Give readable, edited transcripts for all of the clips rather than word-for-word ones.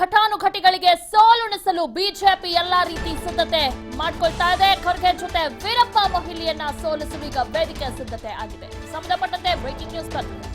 ಘಟಾನುಘಟಿಗಳಿಗೆ ಸೋಲುಣಿಸಲು BJP ಎಲ್ಲಾ ರೀತಿ ಸಿದ್ಧತೆ ಮಾಡಿಕೊಳ್ತಾ ಇದೆ. ಖರ್ಗೆ ಜೊತೆ ವೀರಪ್ಪ ಮೊಯ್ಲಿಯನ್ನ ಸೋಲಿಸಲು ಈಗ ವೇದಿಕೆ ಸಿದ್ಧತೆ ಆಗಿದೆ. ಸಂಬಂಧಪಟ್ಟಂತೆ ಬ್ರೇಕಿಂಗ್ ನ್ಯೂಸ್ ಬರ್ತಿದೆ.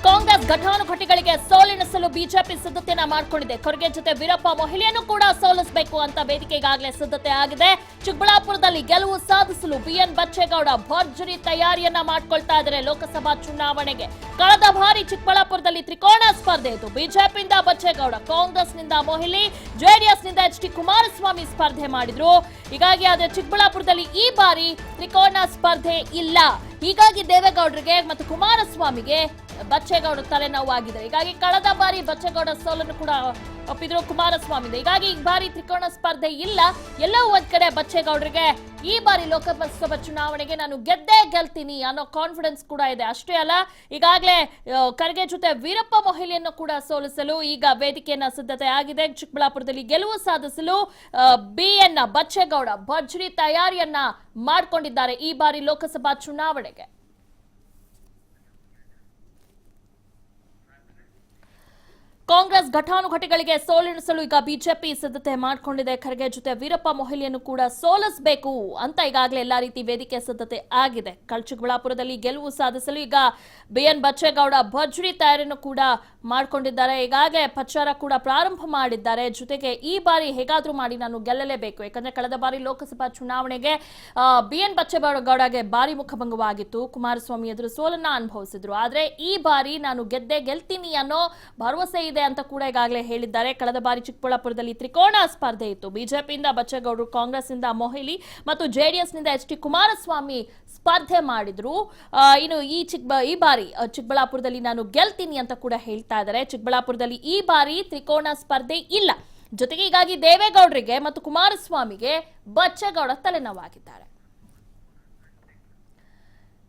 ಕಾಂಗ್ರೆಸ್ ಘಟಾನುಘಟಿಗಳಿಗೆ ಸೋಲಿಣಿಸಲು ಬಿಜೆಪಿ ಸಿದ್ಧತೆಯನ್ನ ಮಾಡಿಕೊಂಡಿದೆ. ಖರ್ಗೆ ಜೊತೆ ವೀರಪ್ಪ ಮೊಯ್ಲಿಯನ್ನು ಕೂಡ ಸೋಲಿಸಬೇಕು ಅಂತ ವೇದಿಕೆ ಈಗಾಗಲೇ ಸಿದ್ಧತೆ ಆಗಿದೆ. ಚಿಕ್ಕಬಳ್ಳಾಪುರದಲ್ಲಿ ಗೆಲುವು ಸಾಧಿಸಲು ಬಿಎನ್ ಬಚ್ಚೇಗೌಡ ಭರ್ಜರಿ ತಯಾರಿಯನ್ನ ಮಾಡಿಕೊಳ್ತಾ ಇದ್ದಾರೆ. ಲೋಕಸಭಾ ಚುನಾವಣೆಗೆ ಕಳೆದ ಬಾರಿ ಚಿಕ್ಕಬಳ್ಳಾಪುರದಲ್ಲಿ ತ್ರಿಕೋಣ ಸ್ಪರ್ಧೆ ಇತ್ತು. ಬಿಜೆಪಿಯಿಂದ ಬಚ್ಚೇಗೌಡ, ಕಾಂಗ್ರೆಸ್ನಿಂದ ಮೊಯ್ಲಿ, ಜೆಡಿಎಸ್ನಿಂದ ಎಚ್.ಡಿ. ಕುಮಾರಸ್ವಾಮಿ ಸ್ಪರ್ಧೆ ಮಾಡಿದ್ರು. ಹೀಗಾಗಿ ಆದ್ರೆ ಚಿಕ್ಕಬಳ್ಳಾಪುರದಲ್ಲಿ ಈ ಬಾರಿ ತ್ರಿಕೋಣ ಸ್ಪರ್ಧೆ ಇಲ್ಲ. ಹೀಗಾಗಿ ದೇವೇಗೌಡರಿಗೆ ಮತ್ತು ಕುಮಾರಸ್ವಾಮಿಗೆ ಬಚ್ಚೇಗೌಡ ತಲೆನೋವಾಗಿದ್ದಾರೆ. ಹೀಗಾಗಿ ಕಳೆದ ಬಾರಿ ಬಚ್ಚೇಗೌಡ ಸೋಲನ್ನು ಕೂಡ ಒಪ್ಪಿದ್ರು ಕುಮಾರಸ್ವಾಮಿ. ಹೀಗಾಗಿ ಈ ಬಾರಿ ತ್ರಿಕೋಣ ಸ್ಪರ್ಧೆ ಇಲ್ಲ. ಎಲ್ಲವೂ ಒಂದ್ ಕಡೆ ಬಚ್ಚೇಗೌಡರಿಗೆ ಈ ಬಾರಿ ಲೋಕಸಭಾ ಚುನಾವಣೆಗೆ ನಾನು ಗೆದ್ದೇ ಗೆಲ್ತೀನಿ ಅನ್ನೋ ಕಾನ್ಫಿಡೆನ್ಸ್ ಕೂಡ ಇದೆ. ಅಷ್ಟೇ ಅಲ್ಲ, ಈಗಾಗಲೇ ಖರ್ಗೆ ಜೊತೆ ವೀರಪ್ಪ ಮೊಯ್ಲಿಯನ್ನು ಕೂಡ ಸೋಲಿಸಲು ಈಗ ವೇದಿಕೆಯನ್ನ ಸಿದ್ಧತೆ ಆಗಿದೆ. ಚಿಕ್ಕಬಳ್ಳಾಪುರದಲ್ಲಿ ಗೆಲುವು ಸಾಧಿಸಲು ಬಿಎನ್ ಬಚ್ಚೇಗೌಡ ಭರ್ಜರಿ ತಯಾರಿಯನ್ನ ಮಾಡಿಕೊಂಡಿದ್ದಾರೆ ಈ ಬಾರಿ ಲೋಕಸಭಾ ಚುನಾವಣೆಗೆ. ಕಾಂಗ್ರೆಸ್ ಘಟಾನುಘಟಿಗಳಿಗೆ ಸೋಲಿಣಿಸಲು ಈಗ ಬಿಜೆಪಿ ಸಿದ್ಧತೆ ಮಾಡಿಕೊಂಡಿದೆ. ಖರ್ಗೆ ಜೊತೆ ವೀರಪ್ಪ ಮೊಯ್ಲಿಯನ್ನು ಕೂಡ ಸೋಲಿಸಬೇಕು ಅಂತ ಈಗಾಗಲೇ ಎಲ್ಲಾ ರೀತಿ ವೇದಿಕೆ ಸಿದ್ಧತೆ ಆಗಿದೆ. ಚಿಕ್ಕಬಳ್ಳಾಪುರದಲ್ಲಿ ಗೆಲುವು ಸಾಧಿಸಲು ಈಗ ಬಿಎನ್ ಬಚ್ಚೇಗೌಡ ಭರ್ಜರಿ ತಯಾರಿಯನ್ನು ಕೂಡ ಮಾಡಿಕೊಂಡಿದ್ದಾರೆ. ಈಗಾಗಲೇ ಪ್ರಚಾರ ಕೂಡ ಪ್ರಾರಂಭ ಮಾಡಿದ್ದಾರೆ. ಜೊತೆಗೆ ಈ ಬಾರಿ ಹೇಗಾದ್ರೂ ಮಾಡಿ ನಾನು ಗೆಲ್ಲಲೇಬೇಕು, ಯಾಕಂದ್ರೆ ಕಳೆದ ಬಾರಿ ಲೋಕಸಭಾ ಚುನಾವಣೆಗೆ ಬಿಎನ್ ಬಚ್ಚೇಗೌಡಗೆ ಭಾರಿ ಮುಖಭಂಗವಾಗಿತ್ತು. ಕುಮಾರಸ್ವಾಮಿ ಎದುರು ಸೋಲನ್ನ ಅನುಭವಿಸಿದ್ರು. ಆದ್ರೆ ಈ ಬಾರಿ ನಾನು ಗೆದ್ದೇ ಗೆಲ್ತೀನಿ ಅನ್ನೋ ಭರವಸೆ ಇದೆ ಅಂತ ಕೂಡ ಈಗಾಗಲೇ ಹೇಳಿದ್ದಾರೆ. ಕಳೆದ ಬಾರಿ ಚಿಕ್ಕಬಳ್ಳಾಪುರದಲ್ಲಿ ತ್ರಿಕೋಣ ಸ್ಪರ್ಧೆ ಇತ್ತು. ಬಿಜೆಪಿಯಿಂದ ಬಚ್ಚೇಗೌಡರು, ಕಾಂಗ್ರೆಸ್ನಿಂದ ಮೊಯ್ಲಿ ಮತ್ತು ಜೆಡಿಎಸ್ನಿಂದ ಎಚ್.ಡಿ. ಕುಮಾರಸ್ವಾಮಿ ಸ್ಪರ್ಧೆ ಮಾಡಿದ್ರು. ಇನ್ನು ಈ ಬಾರಿ ಚಿಕ್ಕಬಳ್ಳಾಪುರದಲ್ಲಿ ನಾನು ಗೆಲ್ತೀನಿ ಅಂತ ಕೂಡ ಹೇಳ್ತಾ ಇದ್ದಾರೆ. ಚಿಕ್ಕಬಳ್ಳಾಪುರದಲ್ಲಿ ಈ ಬಾರಿ ತ್ರಿಕೋಣ ಸ್ಪರ್ಧೆ ಇಲ್ಲ. ಜೊತೆಗೆ ಹೀಗಾಗಿ ದೇವೇಗೌಡರಿಗೆ ಮತ್ತು ಕುಮಾರಸ್ವಾಮಿಗೆ ಬಚ್ಚೇಗೌಡ ತಲೆನೋವಾಗಿದ್ದಾರೆ.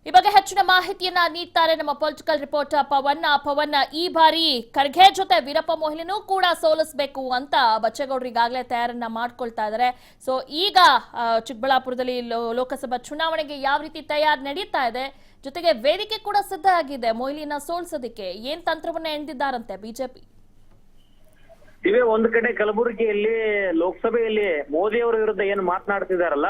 ಈ ಬಗ್ಗೆ ಹೆಚ್ಚಿನ ಮಾಹಿತಿಯನ್ನ ನೀಡ್ತಾರೆ ನಮ್ಮ ಪೊಲಿಟಿಕಲ್ ರಿಪೋರ್ಟರ್ ಪವನ್. ಈ ಬಾರಿ ಖರ್ಗೆ ಜೊತೆ ವೀರಪ್ಪ ಮೊಯ್ಲಿನೂ ಕೂಡ ಸೋಲಿಸಬೇಕು ಅಂತ ಬಚ್ಚೇಗೌಡರು ಈಗಾಗಲೇ ತಯಾರನ್ನ ಮಾಡ್ಕೊಳ್ತಾ ಇದ್ದಾರೆ. ಸೊ ಈಗ ಚಿಕ್ಕಬಳ್ಳಾಪುರದಲ್ಲಿ ಲೋಕಸಭಾ ಚುನಾವಣೆಗೆ ಯಾವ ರೀತಿ ತಯಾರಿ ನಡೀತಾ ಇದೆ, ಜೊತೆಗೆ ವೇದಿಕೆ ಕೂಡ ಸಿದ್ಧ ಆಗಿದೆ ಮೊಯ್ಲಿನ ಸೋಲಿಸೋದಕ್ಕೆ. ಏನ್ ತಂತ್ರವನ್ನ ಎಣಿದಿದ್ದಾರಂತೆ ಬಿಜೆಪಿ? ಇವೇ ಒಂದ್ ಕಡೆ ಕಲಬುರಗಿಯಲ್ಲಿ ಲೋಕಸಭೆಯಲ್ಲಿ ಮೋದಿ ಅವರ ವಿರುದ್ಧ ಏನು ಮಾತನಾಡ್ತಿದಾರಲ್ಲ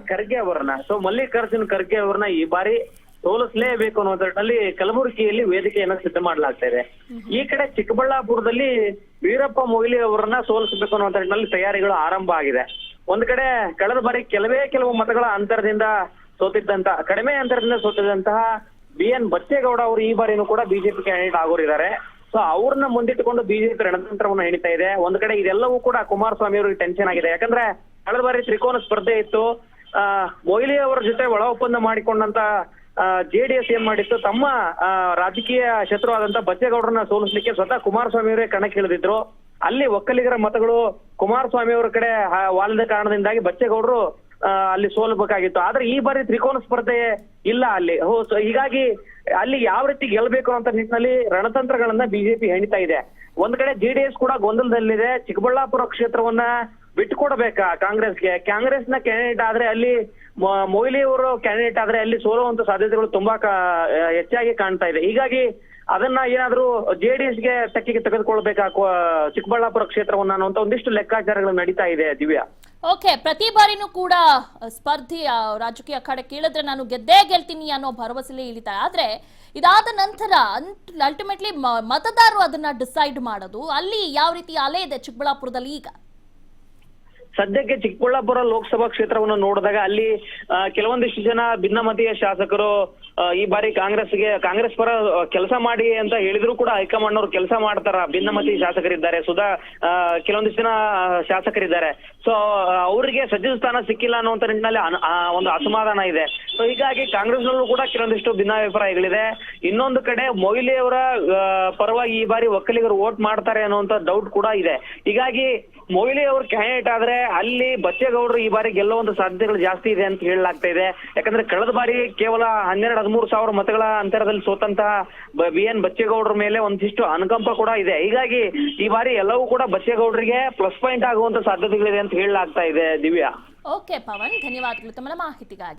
ಖರ್ಗೆ ಅವರನ್ನ, ಸೊ ಮಲ್ಲಿಕಾರ್ಜುನ್ ಖರ್ಗೆ ಅವರನ್ನ ಈ ಬಾರಿ ಸೋಲಿಸಲೇಬೇಕು ಅನ್ನೋ ನಿಟ್ಟಿನಲ್ಲಿ ಕಲಬುರಗಿಯಲ್ಲಿ ವೇದಿಕೆಯನ್ನ ಸಿದ್ಧ ಮಾಡಲಾಗ್ತಾ ಇದೆ. ಈ ಕಡೆ ಚಿಕ್ಕಬಳ್ಳಾಪುರದಲ್ಲಿ ವೀರಪ್ಪ ಮೊಯ್ಲಿ ಅವರನ್ನ ಸೋಲಿಸಬೇಕು ಅನ್ನೋ ನಿಟ್ಟಿನಲ್ಲಿ ತಯಾರಿಗಳು ಆರಂಭ ಆಗಿದೆ. ಒಂದ್ ಕಡೆ ಕಳೆದ ಬಾರಿ ಕೆಲವು ಮತಗಳ ಅಂತರದಿಂದ ಸೋತಿದ್ದಂತ, ಕಡಿಮೆ ಅಂತರದಿಂದ ಸೋತಿದ್ದಂತಹ ಬಿಎನ್ ಬಚ್ಚೇಗೌಡ ಅವರು ಈ ಬಾರಿನೂ ಕೂಡ ಬಿಜೆಪಿ ಕ್ಯಾಂಡಿಡೇಟ್ ಆಗೋರಿದ್ದಾರೆ. ಸೊ ಅವ್ರನ್ನ ಮುಂದಿಟ್ಟುಕೊಂಡು ಬಿಜೆಪಿ ರಣತಂತ್ರವನ್ನ ಹೆಣಿತಾ ಇದೆ. ಒಂದ್ ಕಡೆ ಇದೆಲ್ಲವೂ ಕೂಡ ಕುಮಾರಸ್ವಾಮಿ ಅವರಿಗೆ ಟೆನ್ಷನ್ ಆಗಿದೆ. ಯಾಕಂದ್ರೆ ಕಳೆದ ಬಾರಿ ತ್ರಿಕೋನ ಸ್ಪರ್ಧೆ ಇತ್ತು. ಮೊಯ್ಲಿ ಅವರ ಜೊತೆ ಒಳ ಒಪ್ಪಂದ ಮಾಡಿಕೊಂಡಂತ ಜೆಡಿಎಸ್ ಏನ್ ಮಾಡಿತ್ತು, ತಮ್ಮ ರಾಜಕೀಯ ಶತ್ರು ಆದಂತ ಬಚ್ಚೇಗೌಡರನ್ನ ಸೋಲಿಸ್ಲಿಕ್ಕೆ ಸ್ವತಃ ಕುಮಾರಸ್ವಾಮಿ ಅವರೇ ಕಣಕ್ಕಿಳಿದಿದ್ರು. ಅಲ್ಲಿ ಒಕ್ಕಲಿಗರ ಮತಗಳು ಕುಮಾರಸ್ವಾಮಿ ಅವರ ಕಡೆ ವಾಲದ ಕಾರಣದಿಂದಾಗಿ ಬಚ್ಚೇಗೌಡರು ಅಲ್ಲಿ ಸೋಲ್ಬೇಕಾಗಿತ್ತು. ಆದ್ರೆ ಈ ಬಾರಿ ತ್ರಿಕೋನ ಸ್ಪರ್ಧೆ ಇಲ್ಲ ಅಲ್ಲಿ. ಹೀಗಾಗಿ ಅಲ್ಲಿ ಯಾವ ರೀತಿ ಗೆಲ್ಬೇಕು ಅಂತ ನಿಟ್ಟಿನಲ್ಲಿ ರಣತಂತ್ರಗಳನ್ನ ಬಿಜೆಪಿ ಹೆಣಿತಾ ಇದೆ. ಒಂದ್ ಕಡೆ ಜೆಡಿಎಸ್ ಕೂಡ ಗೊಂದಲದಲ್ಲಿದೆ. ಚಿಕ್ಕಬಳ್ಳಾಪುರ ಕ್ಷೇತ್ರವನ್ನ ಬಿಟ್ಟುಕೊಡ್ಬೇಕಾ ಕಾಂಗ್ರೆಸ್ಗೆ? ಕಾಂಗ್ರೆಸ್ನ ಕ್ಯಾಂಡಿಡೇಟ್ ಆದ್ರೆ ಅಲ್ಲಿ ಮೊಯ್ಲಿ ಅವರು ಕ್ಯಾಂಡಿಡೇಟ್ ಆದ್ರೆ ಅಲ್ಲಿ ಸೋಲುವಂತ ಸಾಧ್ಯತೆಗಳು ತುಂಬಾ ಹೆಚ್ಚಾಗಿ ಕಾಣ್ತಾ ಇದೆ. ಹೀಗಾಗಿ ಅದನ್ನ ಏನಾದ್ರೂ ಜೆಡಿಎಸ್ಗೆ ತೆಕ್ಕಿಗೆ ತೆಗೆದುಕೊಳ್ಬೇಕಾ ಚಿಕ್ಕಬಳ್ಳಾಪುರ ಕ್ಷೇತ್ರವನ್ನ ಅನ್ನುವಂತ ಒಂದಿಷ್ಟು ಲೆಕ್ಕಾಚಾರಗಳು ನಡೀತಾ ಇದೆ. ದಿವ್ಯಾ, ಓಕೆ, ಪ್ರತಿ ಬಾರಿನೂ ಕೂಡ ಸ್ಪರ್ಧಿ ರಾಜಕೀಯ ಅಖಾಡಕ್ಕೆ ಇಳಿದ್ರೆ ನಾನು ಗೆದ್ದೇ ಗೆಲ್ತೀನಿ ಅನ್ನೋ ಭರವಸೆಲೇ ಇಳಿತಾರೆ. ಆದ್ರೆ ಇದಾದ ನಂತರ ಅಲ್ಟಿಮೇಟ್ಲಿ ಮತದಾರರು ಅದನ್ನ ಡಿಸೈಡ್ ಮಾಡೋದು. ಅಲ್ಲಿ ಯಾವ ರೀತಿ ಅಲೆ ಇದೆ ಚಿಕ್ಕಬಳ್ಳಾಪುರದಲ್ಲಿ ಈಗ? ಸದ್ಯಕ್ಕೆ ಚಿಕ್ಕಬಳ್ಳಾಪುರ ಲೋಕಸಭಾ ಕ್ಷೇತ್ರವನ್ನು ನೋಡಿದಾಗ ಅಲ್ಲಿ ಕೆಲವೊಂದಿಷ್ಟು ಜನ ಭಿನ್ನಮತೀಯ ಶಾಸಕರು ಈ ಬಾರಿ ಕಾಂಗ್ರೆಸ್ ಪರ ಕೆಲಸ ಮಾಡಿ ಅಂತ ಹೇಳಿದ್ರು ಕೂಡ ಹೈಕಮಾಂಡ್ ಅವರು ಕೆಲಸ ಮಾಡ್ತಾರ. ಭಿನ್ನಮತಿ ಶಾಸಕರಿದ್ದಾರೆ, ಕೆಲವೊಂದಿಷ್ಟು ಜನ ಶಾಸಕರಿದ್ದಾರೆ. ಸೊ ಅವರಿಗೆ ಸಚಿವ ಸ್ಥಾನ ಸಿಕ್ಕಿಲ್ಲ ಅನ್ನುವಂತ ನಿಟ್ಟಿನಲ್ಲಿ ಒಂದು ಅಸಮಾಧಾನ ಇದೆ. ಸೊ ಹೀಗಾಗಿ ಕಾಂಗ್ರೆಸ್ನಲ್ಲೂ ಕೂಡ ಕೆಲವೊಂದಿಷ್ಟು ಭಿನ್ನಾಭಿಪ್ರಾಯಗಳಿದೆ. ಇನ್ನೊಂದು ಕಡೆ ಮೊಯ್ಲಿ ಅವರ ಪರವಾಗಿ ಈ ಬಾರಿ ಒಕ್ಕಲಿಗರು ವೋಟ್ ಮಾಡ್ತಾರೆ ಅನ್ನುವಂತ ಡೌಟ್ ಕೂಡ ಇದೆ. ಹೀಗಾಗಿ ಮೊಯ್ಲಿ ಅವರು ಕ್ಯಾಂಡಿಡೇಟ್ ಆದ್ರೆ ಅಲ್ಲಿ ಬಚ್ಚೇಗೌಡರು ಈ ಬಾರಿ ಗೆಲ್ಲುವಂತ ಸಾಧ್ಯತೆಗಳು ಜಾಸ್ತಿ ಇದೆ ಅಂತ ಹೇಳಲಾಗ್ತಾ ಇದೆ. ಯಾಕಂದ್ರೆ ಕಳೆದ ಬಾರಿ ಕೇವಲ 12-13 ಸಾವಿರ ಮತಗಳ ಅಂತರದಲ್ಲಿ ಸೋತಂತಹ BN ಬಚ್ಚೇಗೌಡರ ಮೇಲೆ ಒಂದಿಷ್ಟು ಅನುಕಂಪ ಕೂಡ ಇದೆ. ಹೀಗಾಗಿ ಈ ಬಾರಿ ಎಲ್ಲವೂ ಕೂಡ ಬಚ್ಚೇಗೌಡರಿಗೆ ಪ್ಲಸ್ ಪಾಯಿಂಟ್ ಆಗುವಂತ ಸಾಧ್ಯತೆಗಳಿದೆ ಅಂತ ಹೇಳಲಾಗ್ತಾ ಇದೆ. ದಿವ್ಯಾ. ಓಕೆ ಪವನ್, ಧನ್ಯವಾದಗಳು ತಮ್ಮ ಮಾಹಿತಿಗಾಗಿ.